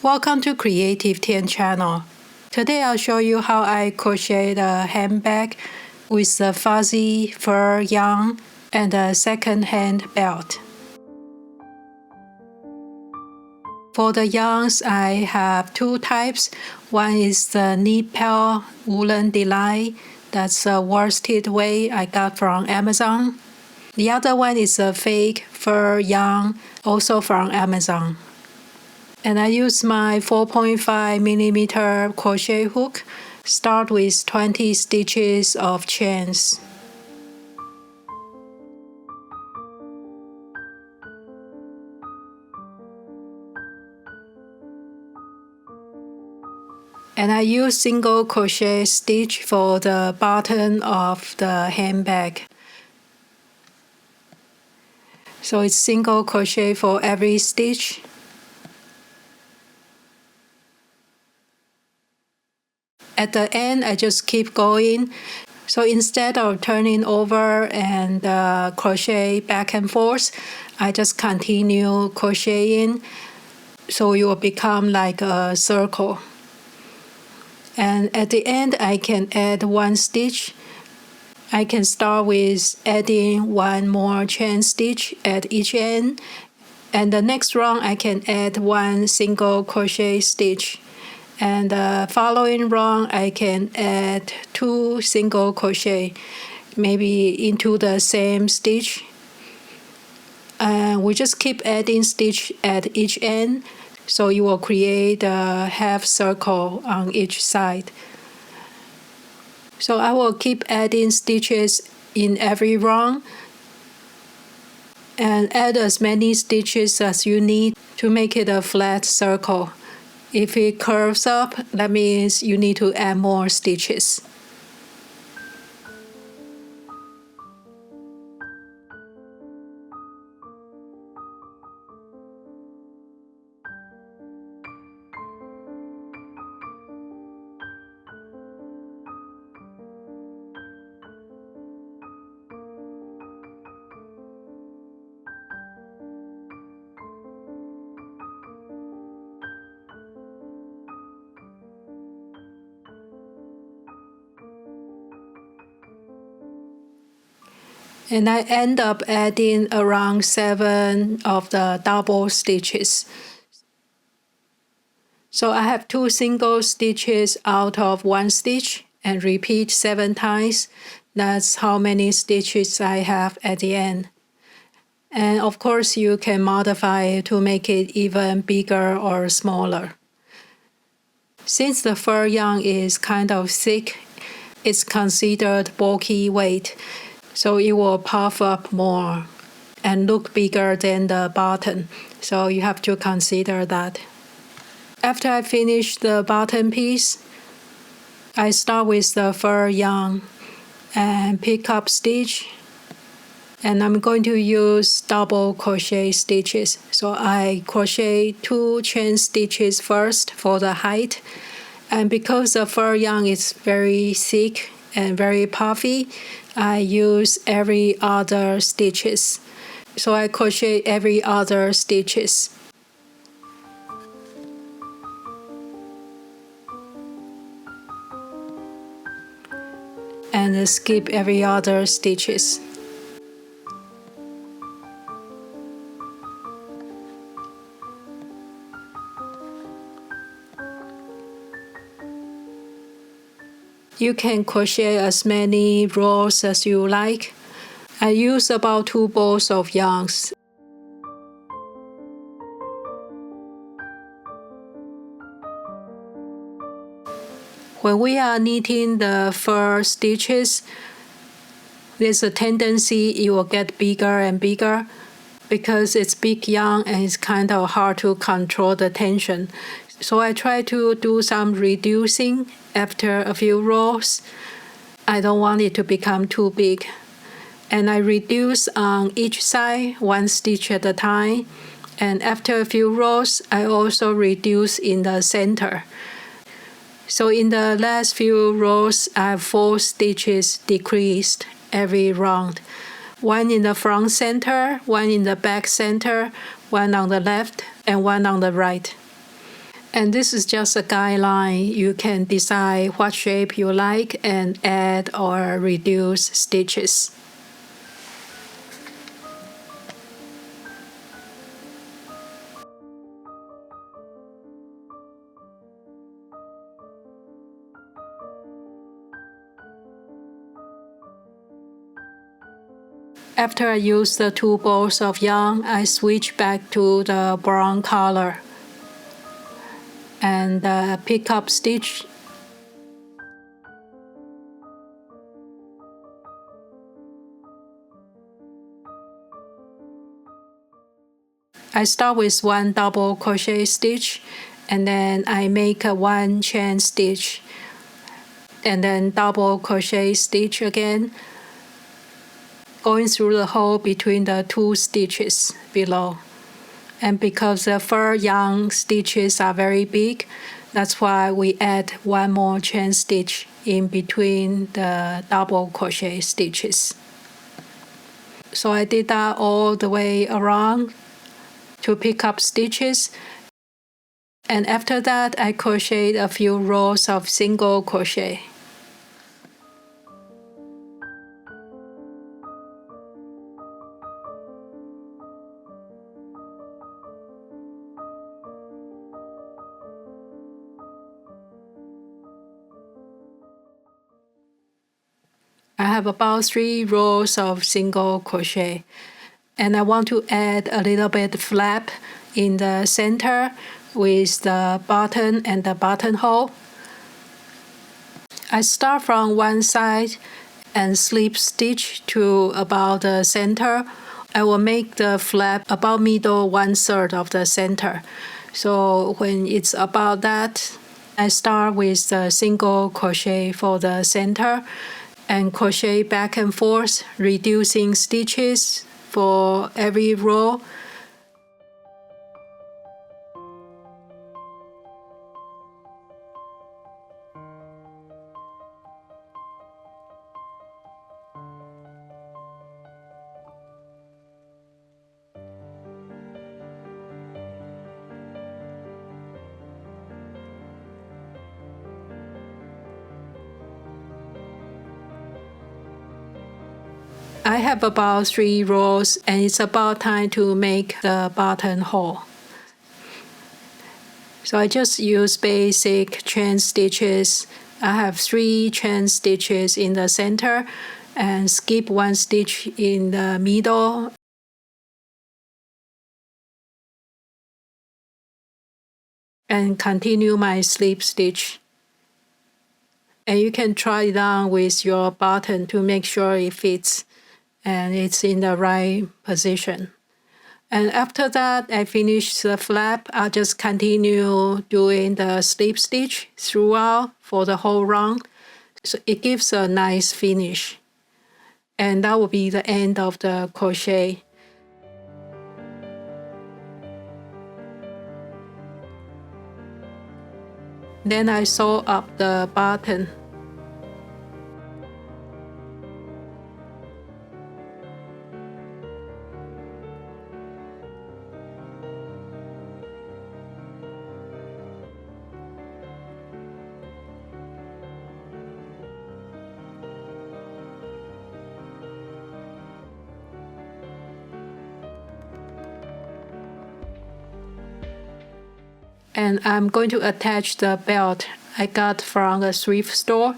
Welcome to Creative Tien channel. Today I'll show you how I crocheted a handbag with a fuzzy fur yarn and a second-hand belt. For the yarns, I have two types. One is the knit-pell woolen delight. That's a worsted weight I got from Amazon. The other one is a fake fur yarn, also from Amazon. And I use my 4.5mm crochet hook. Start with 20 stitches of chains. And I use single crochet stitch for the bottom of the handbag. So it's single crochet for every stitch. At the end, I just keep going. So instead of turning over and crochet back and forth, I just continue crocheting. So it will become like a circle. And at the end, I can add one stitch. I can start with adding one more chain stitch at each end. And the next round, I can add one single crochet stitch. And the following round, I can add two single crochet, maybe into the same stitch. And we just keep adding stitch at each end, so you will create a half circle on each side. So I will keep adding stitches in every round and add as many stitches as you need to make it a flat circle. If it curves up, that means you need to add more stitches. And I end up adding around 7 of the double stitches. So I have 2 single stitches out of 1 stitch and repeat 7 times. That's how many stitches I have at the end. And of course you can modify it to make it even bigger or smaller. Since the fur yarn is kind of thick, it's considered bulky weight. So it will puff up more and look bigger than the bottom. So you have to consider that. After I finish the bottom piece, I start with the fur yarn and pick up stitch. And I'm going to use double crochet stitches. So I crochet 2 chain stitches first for the height. And because the fur yarn is very thick and very puffy, I use every other stitches. So I crochet every other stitches. And skip every other stitches. You can crochet as many rows as you like. I use about 2 balls of yarns. When we are knitting the fur stitches, there's a tendency it will get bigger and bigger because it's big yarn and it's kind of hard to control the tension. So I try to do some reducing after a few rows. I don't want it to become too big. And I reduce on each side 1 stitch at a time. And after a few rows, I also reduce in the center. So in the last few rows, I have 4 stitches decreased every round. 1 in the front center, 1 in the back center, 1 on the left, and 1 on the right. And this is just a guideline. You can decide what shape you like and add or reduce stitches. After I use the 2 balls of yarn, I switch back to the brown color and pick up stitch. I start with 1 double crochet stitch, and then I make a 1 chain stitch, and then double crochet stitch again, going through the hole between the 2 stitches below. And because the fur yarn stitches are very big, that's why we add 1 more chain stitch in between the double crochet stitches. So I did that all the way around to pick up stitches. And after that, I crocheted a few rows of single crochet. I have about 3 rows of single crochet, and I want to add a little bit flap in the center with the button and the buttonhole. I start from one side and slip stitch to about the center. I will make the flap about middle 1/3 of the center. So when it's about that, I start with the single crochet for the center and crochet back and forth, reducing stitches for every row. I have about 3 rows, and it's about time to make the buttonhole. So I just use basic chain stitches. I have 3 chain stitches in the center and skip 1 stitch in the middle. And continue my slip stitch. And you can try it on with your button to make sure it fits and it's in the right position. And after that, I finish the flap. I'll just continue doing the slip stitch throughout for the whole round. So it gives a nice finish. And that will be the end of the crochet. Then I sew up the button. And I'm going to attach the belt I got from a thrift store.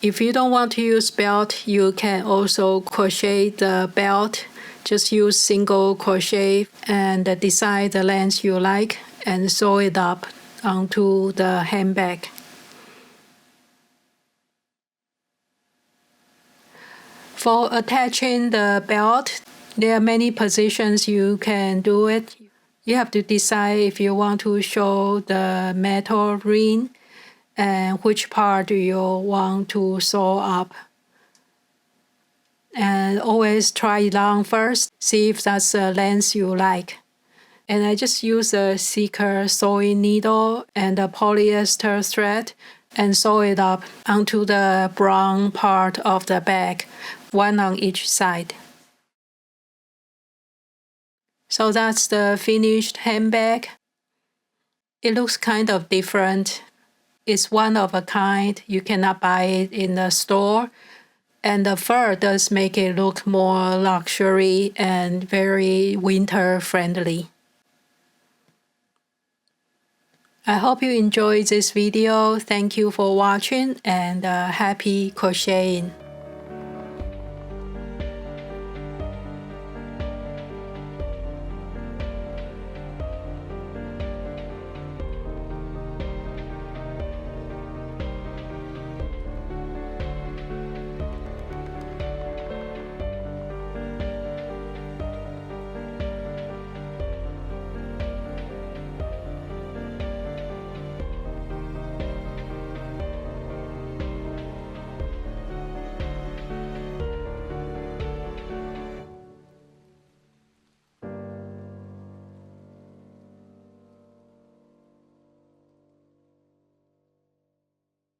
If you don't want to use belt, you can also crochet the belt. Just use single crochet and decide the length you like and sew it up onto the handbag. For attaching the belt, there are many positions you can do it. You have to decide if you want to show the metal ring and which part do you want to sew up. And always try it on first, see if that's the length you like. And I just use a thicker sewing needle and a polyester thread and sew it up onto the brown part of the bag, one on each side. So that's the finished handbag. It looks kind of different. It's one of a kind. You cannot buy it in the store. And the fur does make it look more luxury and very winter friendly. I hope you enjoyed this video. Thank you for watching and happy crocheting.